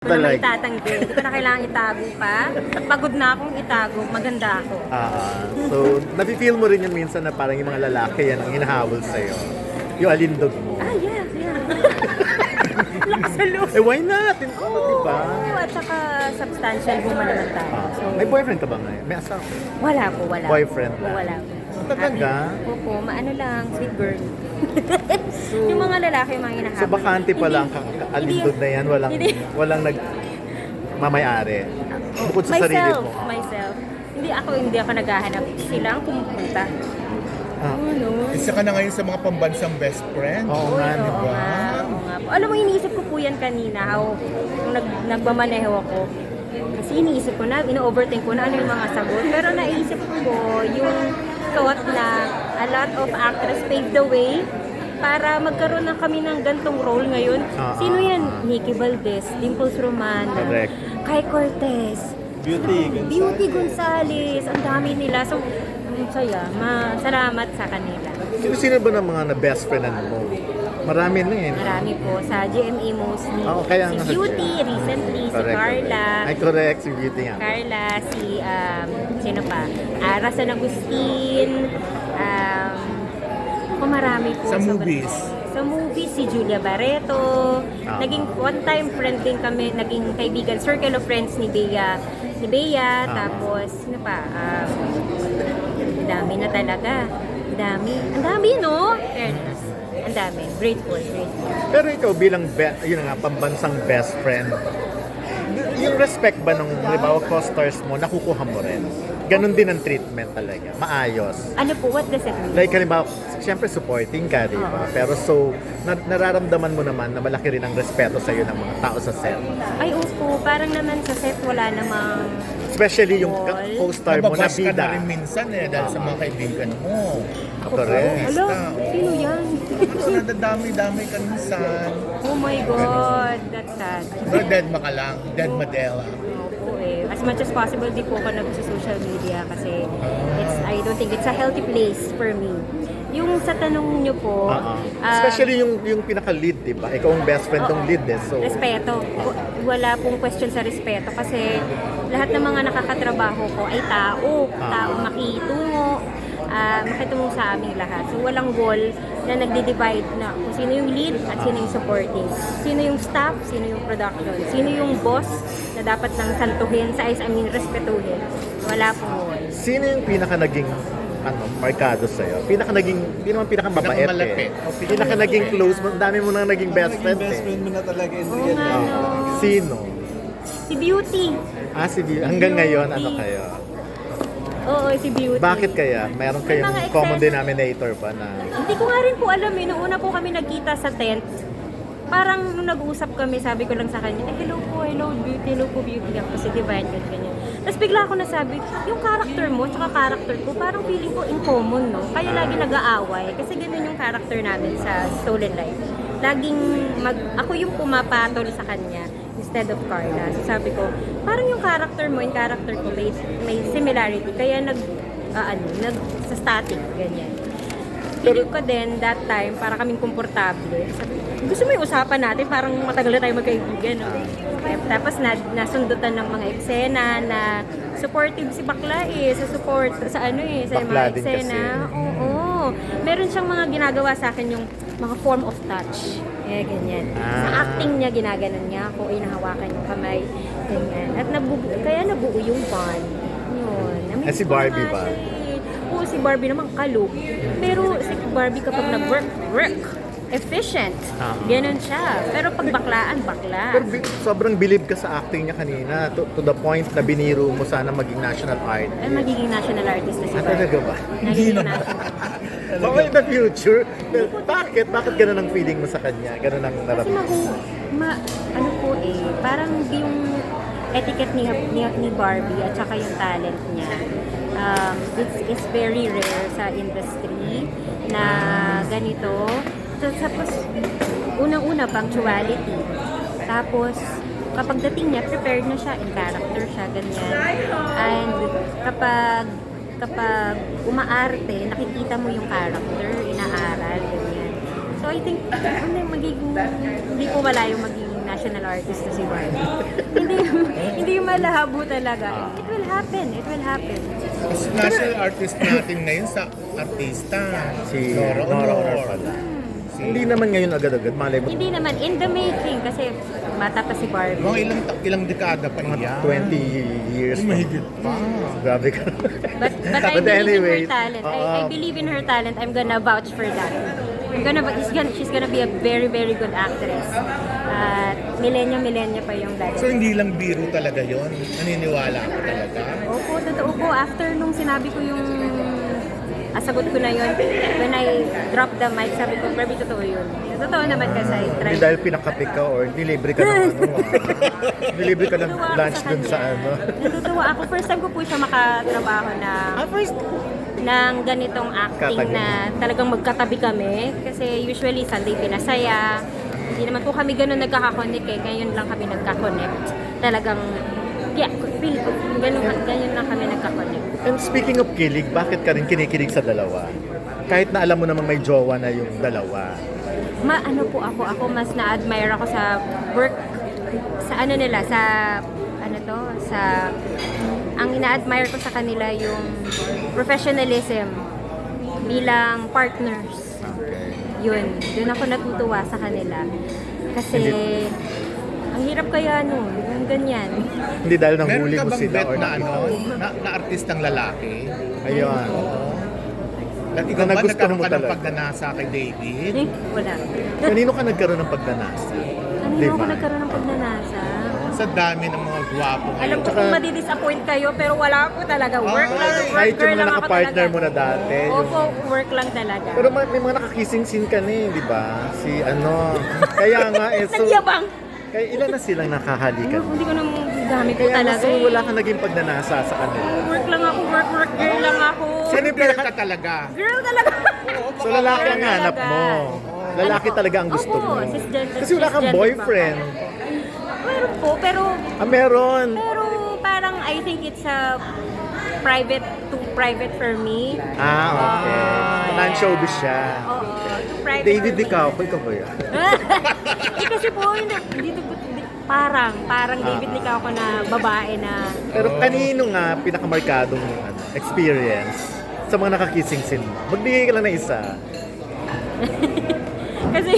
Hindi ko naman Talaga. itatanggi. Hindi ko na kailangan itago pa. Pagod na akong itago. Maganda ako. So, nafe-feel mo rin yun minsan na parang yung mga lalaki yan ang hinahabol sa'yo. Yung alindog mo. Yeah. Lakas sa loob. Why not? Diba? Oo, at saka substantial woman naman tayo. So, May boyfriend ka ba ngayon? May asawa? wala po. Boyfriend Po, lang? wala po. Talaga? Opo, maano lang, sweet girl. Yung mga lalaki, yung mga hinahabol. So, bakante pa lang kang alindog na yan? Walang mamayari? Bukod sa sarili mo? Myself. Hindi ako naghahanap. Sila ang pumupunta. No. Isa ka na ngayon sa mga pambansang best friend. Oo nga, di Oo ba? nga po. Alam mo, iniisip ko po yan kanina. Nung nagmamaneho ako. Kasi iniisip ko na, ino-overthink ko na ano yung mga sagot. Pero naisip ko yung thought na a lot of actors paved the way para magkaroon na kami ng gantong role ngayon. Sino yan? Nikki Valdez, Dimples Roman, Correct. Kai Cortez, Beauty Gonzales. Ang dami nila. So, ang saya. Salamat sa kanila. Sino ba ng mga na-best friendan mo? Marami na eh. Marami po. Sa GMA mostly. Oo, kaya Si nga sa Beauty, GMA. recently. Si Correct. Carla. Ay, correct. Si Beauty nga. Carla, sino pa? Ara San Agustin. Marami po. Sa movies? Sa movies, si Julia Barreto. Naging one-time friend din kami. Naging kaibigan, circle of friends ni Bea. Tapos, sino pa? Dami na talaga. Ang dami, no? Fairness. Ang dami. Grateful. Pero ikaw bilang yun nga, pambansang best friend, yung respect ba ng halimbawa co-stars mo, nakukuha mo rin? Ganon din ang treatment talaga. Maayos. Ano po? What does it mean? Like halimbawa, siyempre supporting ka, di ba? Pero so, nararamdaman mo naman na malaki rin ang respeto sa'yo ng mga tao sa set. Ay, opo. Parang naman sa set wala namang... Especially yung co-star mo na Nababas ka na bida. rin minsan dahil sa mga kaibigan mo. Correct. Hello? Sino yan? So, nadadami-dami ka minsan. Oh my God. That's sad. Pero dead ma ka lang. Dead Madela. Opo eh. As much as possible, di po ako nag-social media kasi I don't think it's a healthy place for me. Yung sa tanong nyo po, Especially yung pinaka-lead, di ba? Ikaw ang best friend ng lead eh. So, respeto. Wala pong question sa respeto kasi lahat ng mga nakakatrabaho ko ay tao. Tao makitungo. Makitungo sa aming lahat. So walang wall na nagdi-divide na kung sino yung lead at sino yung supporting. Sino yung staff, sino yung production. Sino yung boss na dapat nang santuhin, respetuhin. Wala pong wall. sino yung pinaka-naging markado sa'yo? Hindi naman pinaka-mabait Pinakamalapit. eh. Pinaka-naging close mo. Ang dami mo nang naging best friend Best eh. friend mo na talaga in Oo real nga, life. no. Sino? Si Beauty. Sige. Hanggang ngayon, ano kayo? Oo, si Beauty. Bakit kaya? Meron kayong May mga common excess. denominator ba na... Hindi ko nga rin po alam eh. Noong una po kami nagkita sa tent, parang nung nag-uusap kami, sabi ko lang sa kanya, hello Beauty, kasi divine yun, ganyan. Tapos bigla ako nasabi, yung character mo, tsaka character ko, parang feeling ko in common, no? Kaya lagi nag-aaway, kasi ganun yung character namin sa Stolen Life. Ako yung pumapatol sa kanya instead of Carla. So sabi ko, parang yung character mo, yung character ko, may similarity, kaya sa static, ganyan. Feeling ko din, that time, para kaming komportable. Sabi, gusto mo yung usapan natin, parang matagal na tayo magkaibigan. No? Tapos nasundutan ng mga eksena na supportive si Bakla sa sa Bakla mga din eksena. kasi. Oo. Meron siyang mga ginagawa sa akin yung mga form of touch. Ganyan. Sa acting niya, ginaganon niya ako, inahawakan yung kamay. Ganyan. At kaya nabuo yung bond. Yun. Si Barbie ba? Oo, si Barbie naman kalog. Pero si Barbie kapag nag-work, efficient. Ganon siya. Pero pag baklaan, bakla. Pero sobrang believe ka sa acting niya kanina to the point na biniro mo sana maging national art. Ay, magiging national artist na si Barbie. Talaga ba? Nagiging national. Baka in the future, bakit? Bakit ganun ang feeling mo sa kanya? Ganun ang Kasi nararamdaman? parang yung etiquette ni Barbie at saka yung talent niya. It's very rare sa industry na ganito. Tapos, unang-una, punctuality. Tapos, kapag dating niya, prepared na siya, in character siya, ganyan. And kapag umaarte, nakikita mo yung character, inaaral, ganyan. So, I think, hindi ko wala yung magiging national artist na si Barbie. hindi malahabo talaga. It will happen. It will happen. Mas national artist natin ngayon sa artista. Si Nora Nora Honor. Honor pala. Hindi naman ngayon agad-agad, malay mo. Hindi naman. In the making. Kasi bata pa si Barbie. Mga ilang dekada pa Mga iyan. 20 years. Mahigit pa. Grabe ka. But I But believe anyway, in her talent. I oo. believe in her talent. I'm gonna vouch for that. She's gonna be a very, very good actress. At milenya pa yung dati. So hindi lang biro talaga yon. Naniniwala ako talaga. Opo, totoo po. After nung sinabi ko yung sagot ko na yun, when I dropped the mic, sabi ko, Barbie, totoo yun. Totoo naman kasi I tried. Hindi dahil pinakapit ka or nilibre ka ng ano. Nilibre ka ng Natutuwa ako lunch dun sa kanya. ano. Natutuwa ako. First time ko po siya makatrabaho na First. ng ganitong acting Katabi. na talagang magkatabi kami. Kasi usually Sunday pinasaya. Hindi naman po kami ganun nagkakakonect eh. Ngayon lang kami nagkakonect. Talagang, feel ko, ganyan lang kami nagkakonect. And speaking of kilig, bakit ka rin kinikilig sa dalawa? Kahit na alam mo namang may jowa na yung dalawa. Ano po ako mas na-admire ako sa work, sa ano nila, sa, ang ina-admire ko sa kanila yung professionalism bilang partners. Doon ako natutuwa sa kanila. Kasi, ang hirap kaya nun, yung ganyan. Hindi dahil Meron nanghuli ka mo bang sila bet or na na artistang lalaki? Ayun. At ikaw Na ba nagustuhan nagkaroon mo ka ng talaga? pagnanasa kay David? Wala. Kanino ka nagkaroon ng pagdanasa? Kanino ako nagkaroon ng pagnanasa? Sa dami ng mga gwapo Alam ngayon. ko Tsaka- kung madidisappoint kayo, pero wala po talaga. Work lang, Kahit worker yung mga lang ako nakapartner talaga. mo na dati. Yung... Opo, work lang talaga. Pero may mga nakakissing scene ka na eh, di ba? Si ano. Kaya nga eh, so... Nagyabang! Kaya ilan na silang nakahalikan? Hindi ko nang gamit ko Kaya talaga so eh. wala ka naging pagnanasa sa kanila. Work lang ako, work, girl lang ako. Sino yung Girl pinaka... ka talaga. Girl talaga. So lalaki ang Girl hanap talaga. mo. Lalaki Ano po? talaga ang gusto Opo, mo. Kasi wala kang cisgender boyfriend. pa. Meron po, pero Meron. parang I think it's a too private for me. Okay. Non-showbiz siya. Oo, too private David, for me. ikaw ba yan? Kasi po, parang David Licao ko na babae na Pero kanino nga pinakamarkadong experience sa mga nakakissing scene mo? Magbigay ka lang ng isa. kasi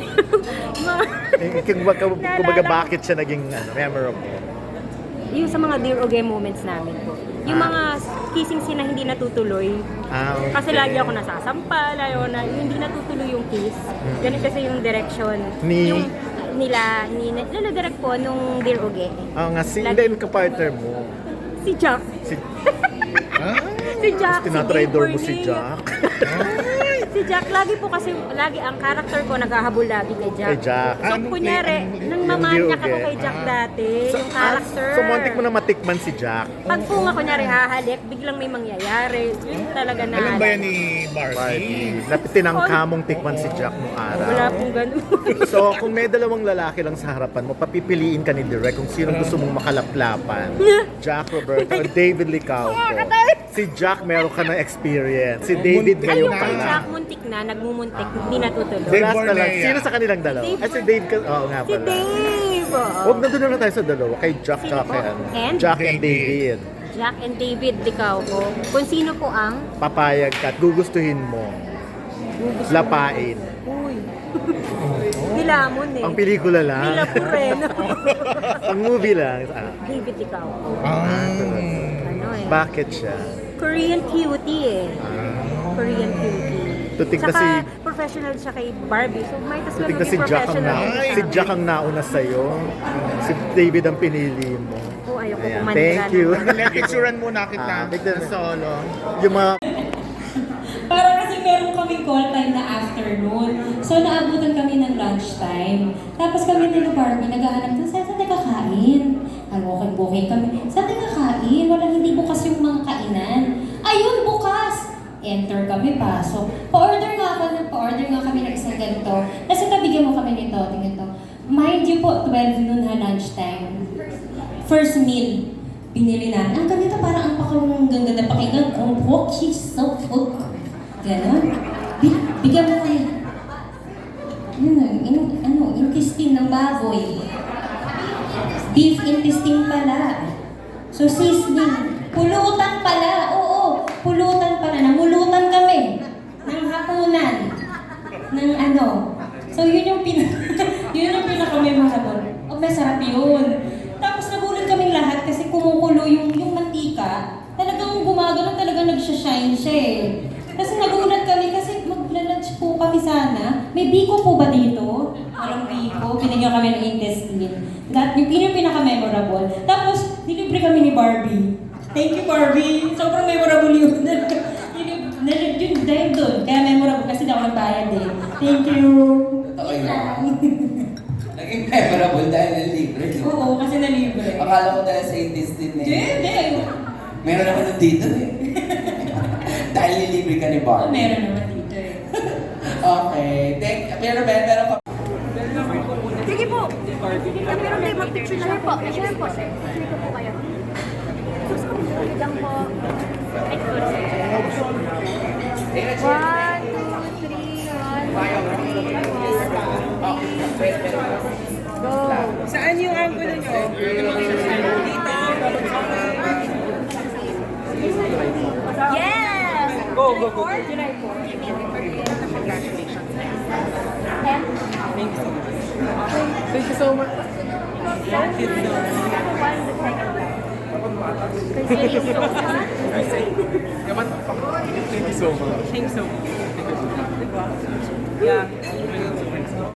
Kumbaga bakit siya naging memorable? yung sa mga dear Oge moments namin po. Yung mga kissing scene na hindi natutuloy. Okay. Kasi lagi ako nasasampal, hindi natutuloy yung kiss. Ganun kasi yung direction. Yung nila-direct po nung Dear Oge. Nga, hindi yung kapartner mo. Si Jack. Si, Si Jack. tinatrador mo Dave si Bernie. Jack. Si Jack, lagi po kasi, ang character ko naghahabol lagi kay Jack. Kay Jack. So, kunyari, nang Yung mamanyak Dear ako Oge. kay Jack dati, yung character. So, montik mo na matikman si Jack. Pag po nga, kunyari, hahalik, biglang may mangyayari. Yun talaga na. Alam ba yan ni Barbie? Barbie. Tinangka mong tikman si Jack nung araw. Wala pong ganun. So, kung may dalawang lalaki lang sa harapan mo, papipiliin ka ni Direk kung sino gusto mong makalaplapan. Jack Roberto or David Licao. Si Jack, meron ka ng experience. Si David, Muntik ngayon Ayun pa kay lang. Jack, muntik na, nagmumuntik, hindi natutuloy. Dave Last na lang. Bornea. Sino sa kanilang dalawa? Dave Si Dave ka. Oo nga Si pala. Dave! oo. Huwag na doon na tayo sa dalawa. Kay Jack Sino tsaka po? kay ano. And? Jack and David. David. Jack and David, ikaw ko. Kung sino po ang Papayag ka at gugustuhin mo. Lapain. Uy. Dilamon eh. Ang pelikula lang. Mila Pureno. Ang movie lang. David, ikaw ko. Ano eh. Bakit siya? Korean cutie eh. Korean cutie. Tutig na Saka si- professional siya kay Barbie. So might as well Tignan si maging Jack ang professional. si Jack ang nauna sa'yo. Si David ang pinili mo. Oh, ayoko Ayan, kumanira thank you. Lecturean muna kita Tignan na solo. Yung mga Para kasi meron kaming call time na afternoon. So, naabutan kami ng lunchtime. Tapos kami nila Barbie, naghahanap doon, saan tayo kakain? Booking kami. Saan tayo kakain? Walang hindi bukas yung mga kainan. Ayun, bukas! Enter kami, pasok. Pa-order nga kami ng isang ganito. Kasi tabigyan mo kami nito, tingnan to. Mind you po, 12 noon ha, lunchtime. First meal, binili na. Ang ganito, parang ang ganda pakinggan. Oh, pork cheese, so cook. Ganon. Bigyan mo kayo. Intestine ng baboy. Beef intestine pala. So seasoning. Pulutan pala. Oo, pulutan pala. Namulutan kami ng hapunan. Ng ano. So yun yung yun yung pinaka-memorable. Oh, masarap yun. Tapos nagulat kami lahat kasi kumukulo yung mantika. Talagang gumagano, talagang nagsha-shine siya eh. Kasi nagulat kami kasi magla-lunch po kami sana. May biko po ba dito? Walang biko. Binigyan kami ng intestine. That yung pinaka-memorable. Tapos, nilibre kami ni Barbie. Thank you, Barbie. Sobrang memorable yun. Yun dahil doon. Kaya memorable kasi daw ako nagbayad eh. Thank you. Totoo yun. Naging memorable dahil ng libre, no? Oo, kasi nalibre. Akala ko dahil sa intestine eh. Hindi. Meron naman nun dito eh. Dahil nilibre ka ni Barbie. Meron naman dito eh. Okay. Pero meron ka. Sige po. Pero hindi, mag-picture na po. Share po. Share ko po kayo. Susunod lang po. One, two, three, go. Saan yung angulo nyo? Dito? Yes! Go, go, go. July 4. Congratulations. And Thank you so much. thank you so much. Thank you so much. Yeah.